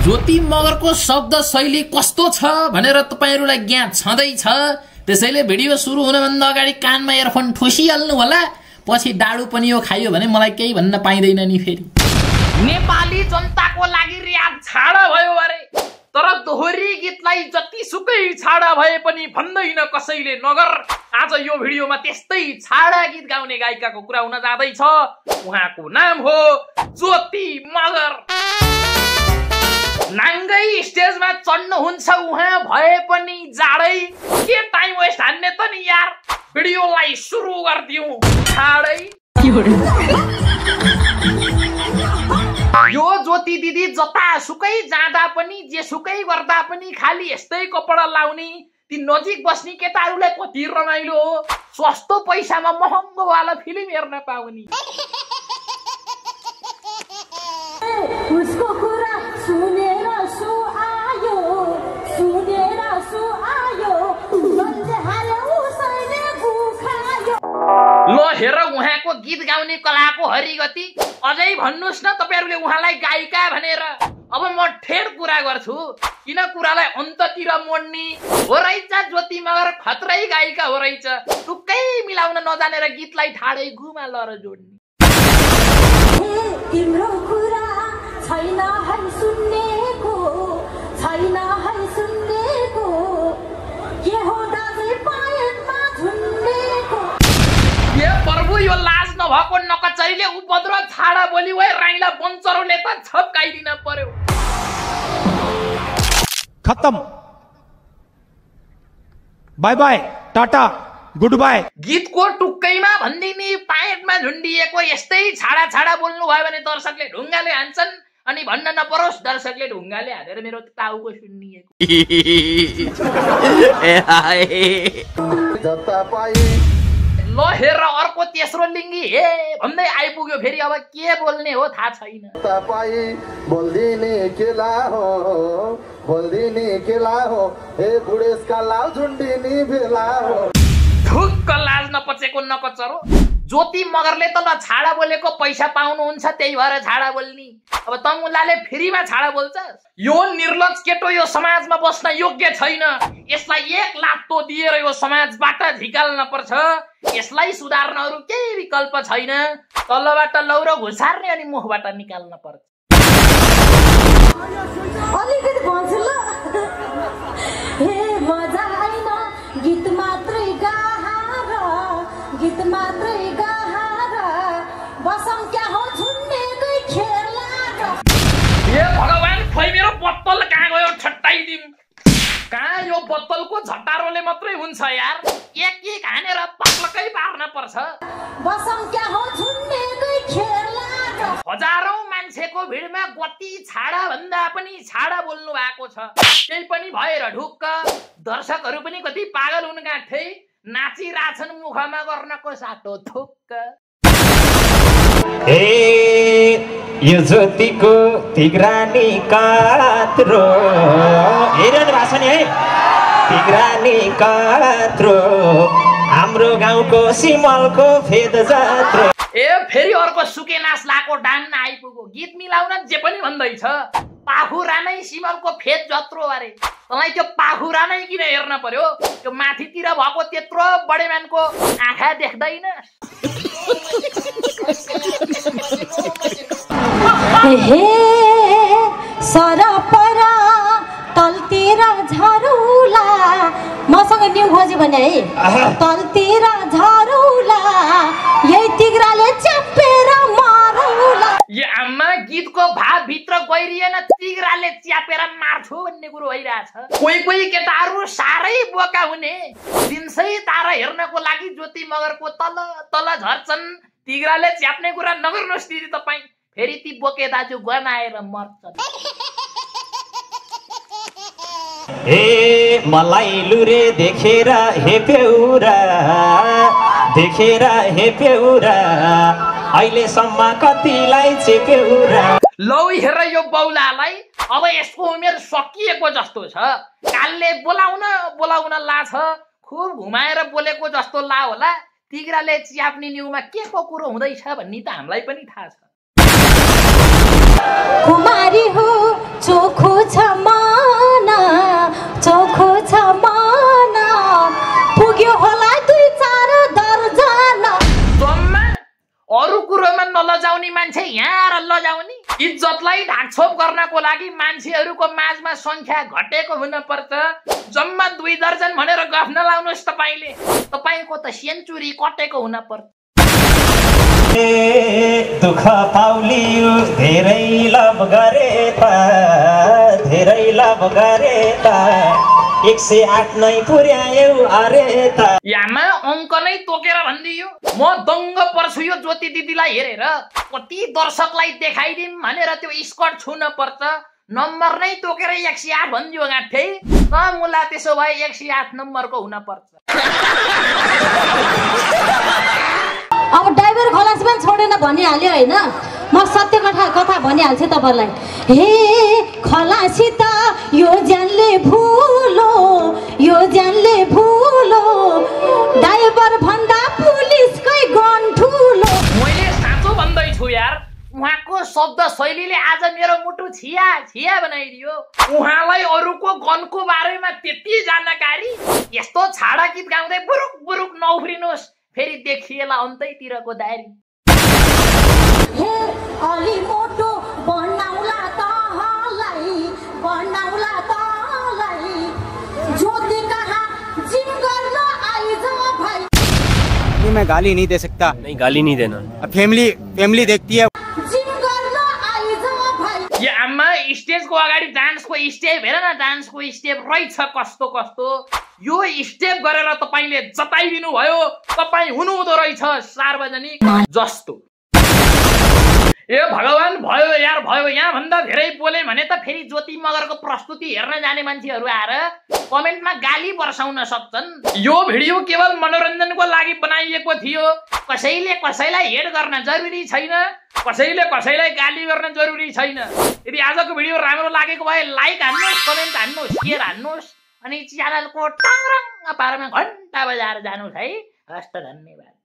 ज्योति मगरको शब्द शैली कस्तो छ भनेर तपाईहरुलाई ज्ञात छँदैछ। त्यसैले भिडियो सुरु हुनभन्दा अगाडि कानमा इयरफोन ठोसिहाल्नु होला, पछि डाडु पनि यो खाइयो भने मलाई केही भन्न पाइदैन नि फेरि। नेपाली जनताको लागि रियाद छाडा भयो अरे, तर दोहोरी गीतलाई जतिसुकै छाडा भए पनि भन्दैन कसैले नगर। आज यो भिडियोमा त्यस्तै छाडा गीत गाउने गायिकाको कुरा हुन जाँदैछ। उहाँको नाम हो ज्योति मगर। नाङ्गै स्टेजमा चढ्नुहुन्छ उहाँ भए पनि जाडै, के टाइम वेस्ट हान्ने त नि यार। भिडियोलाई सुरु गर्दियौं छाडै। यो ज्योति दिदी जतासुकै जाँदा पनि जेसुकै गर्दा पनि खाली यस्तै कपडा लाउने, ती नजिक बस्ने केटाहरूलाई कति रमाइलो हो। सस्तो पैसामा महँगो वाला फिल्म हेर्न पाउने। उसको कुरा सुनेर सु आयो, सुनेर सु आयो, बन्देहाले उसैले गुखायो। ल हेर उहाँको गीत गाउने कलाको हरिगति। अझै भन्नुस् न तपाईहरुले उहाँलाई गायिका भनेर। अब म ठेर कुरा गर्छु, किन कुरालाई अन्ततिर मोड्ने हो रहेछ। ज्योति मगर खत्रै गायिका हो रहेछ। टुक्कै मिलाउन नजानेर गीतलाई ठाडै घुमा लर जोड्ने। तिम्रो कुरा छैन है सुन्नेको, छैन है सुन्नेको, के हो दाजै पायनमा झुन्डेको। ए प्रभु, यो लाज नभएको नकचरीले उपद्रव छाडा बोली वै राइला बन्चरोले त छप्काइदिन पर्यो। खत्म, bye bye, tata, goodbye. गीतको टुक्कैमा भन्दिनी पाएटमा झुन्डिएको यस्तै छाडा छाडा बोल्नु भयो भने दर्शकले ढुङ्गाले हान्छन्। अनि भन्न नपरोस् दर्शकले ढुङ्गाले हानेर मेरो टाउको सुन्निएको। ल हेर अर्को तेस्रो लिङ्गी हे भन्दै आइपुग्यो फेरि। अब के बोल्ने हो थाहा छैन। बोल्दिने केला हो, बोल्दिने केला हो, हे बुढेसका लाल झुन्डिनी भेला हो। ढुक्क लाज नपचेको नकचरो। ज्योति मगरले त ल छाडा बोलेको पैसा पाउनुहुन्छ, त्यही भएर छाडा बोल्नी। अब तमुलाले फ्रीमा छाडा बोल्छ। यो निर्लज केटो यो समाजमा बस्न योग्य छैन। यसलाई एक लात्तो दिएर यो समाजबाट झिकाल्न पर्छ। यसलाई सुधार्न अरु केही विकल्प छैन। तलबाट लौरो घुसार्ने अनि मुखबाट निकाल्न पर्छ। अलिकति भन्छु ल, हे मजा आइन गीत मात्रै गाएर, गीत मात्रै गाएर, बसम क्या हो झुन्डेकै खेला। ए भगवान, खोइ मेरो बोतल कहाँ गयो छट्टाइदिम। कहाँ यो बोतलको झटारोले मात्रै हुन्छ यार। एक हानेर पक्लकै पार्न पर्छ। बसम क्या हो झुन्डेकै खेला। हजारौं मान्छेको भिडमा गति छाडा भन्दा पनि छाडा बोल्नु भएको छ। त्यही पनि भएर ढुक्क। दर्शकहरू पनि कति पागल हुन गाँठे, नाचिरहेछन् मुखमा गर्नको साटो थुक्क। ए यो ज्योतिको तिग्रानी कात्रो, हेरिरहनु भएको छ नि है। तिग्रानी कात्रो, हाम्रो गाउँको सिमलको फेद जात्रो। ए फेरि अर्को सुकेनास लाको डान्न आइपुग्यो। गीत मिलाउन जे पनि भन्दैछ। पाखुरा नै सिमलको फेद जत्रो अरे। तँलाई त्यो पाखुरा नै किन हेर्न पर्यो? त्यो माथितिर भएको त्यत्रो बडेमानको आँखा देख्दैन? हे सरपरा तलतिर झरुला, मसँग न्यु खोज्यो भने है। तलतिर झरुला, यही तिग्राले च्यापेर मारौला। ये आमा गीतको भाव भित्र गइरिएन, तिग्राले च्यापेर मार्छु भन्ने कुरो भइरहेछ। कोही केटाहरू साह्रै बोका हुने, दिनसै तारा हेर्नको लागि ज्योति मगरको तल तल झर्छन्। तिग्राले च्याप्ने कुरा नगर्नुहोस् दिदी तपाईँ, फेरि ती बोके दाजु गनाएर मर्छन्। ए मलाई लुरे देखेर हे पेउरा, देखेर हे पेउरा, अहिलेसम्म कतिलाई चेपेउरा। लौ हेर यो बौलालाई, अब यसको उमेर सकिएको जस्तो छ। कालले बोलाउन लाछ, खुब घुमाएर बोलेको जस्तो ला होला। तिग्राले च्याप्ने न्युमा के को कुरो हुँदैछ भन्ने त हामीलाई पनि थाहा छ। कुमारी हो चोखो झारछोप गर्नको लागि मान्छेहरूको माझमा संख्या घटेको हुन पर्छ। जम्मा 2 दर्जन भनेर गफ नलाउनुहोस् तपाईले। तपाईको त सेन्चुरी कटेको हुन पर्छ। दुःख पाउलियो धेरै लभ गरे त 108 नै पुर्यायौ अरे त। यामा अङ्क नै तोकेर भनिदियो। म दङ्ग पर्छु यो ज्योति दिदीलाई हेरेर। कति दर्शकलाई देखाइदिम भनेर त्यो स्कट छुन पर्छ। नम्बर नै तोकेर 108 भनिदियो गाठे। मुला त्यसो भए 108 नम्बरको हुन पर्छ। अब ड्राइभर खलास पनि छोडेन भनिहाल्यो होइन। म सत्य कथा भनिहाल्छु तपाईँलाई। हे खलासी त यो ज्यानले भुलो ड्राइभर भन्दा पुलिसकै गन ठुलो। मैले साँचो भन्दैछु यार। उहाँको शब्द शैलीले आज मेरो मुटु छिया बनाइदियो। उहाँलाई अरूको गनको बारेमा त्यति जानकारी। यस्तो छाडा गीत गाउँदै बुरुक बुरुक नउफ्रिनुहोस्। फेरि देखिएला अन्तैतिरको दारी। हे अलि मोटो बनाउला तलाई ज्योति कहाँ जिम गर्न आइज भाइ। मैं गाली नहीं दे सकता। नहीं, गाली नहीं देना। फैमिली देखती है। जिम गर्न आइज भाइ। यो आमा स्टेजको अगाडि डान्सको स्टेप हेर न। डान्सको स्टेप रहेछ कस्तो कस्तो। यो स्टेप गरेर तपाईले जताइदिनु भयो। तपाई हुनुहुँदो रहेछ सार्वजनिक जस्तो। ए भगवान भयो यार भयो। यहाँ भन्दा धेरै बोले भने त फेरि ज्योति मगरको प्रस्तुति हेर्न जाने मान्छेहरू आएर कमेन्टमा गाली बर्साउन सक्छन्। यो भिडियो केवल मनोरञ्जनको लागि बनाइएको थियो। कसैले कसैलाई हेड गर्न जरुरी छैन। कसैले कसैलाई गाली गर्न जरुरी छैन। यदि आजको भिडियो राम्रो लागेको भए लाइक हान्नुहोस्, कमेन्ट हान्नुहोस्, शेयर हान्नुहोस् अनि च्यानलको टङरङ पारमा घण्टा बजाएर जानुहोस् है। हस्त धन्यवाद।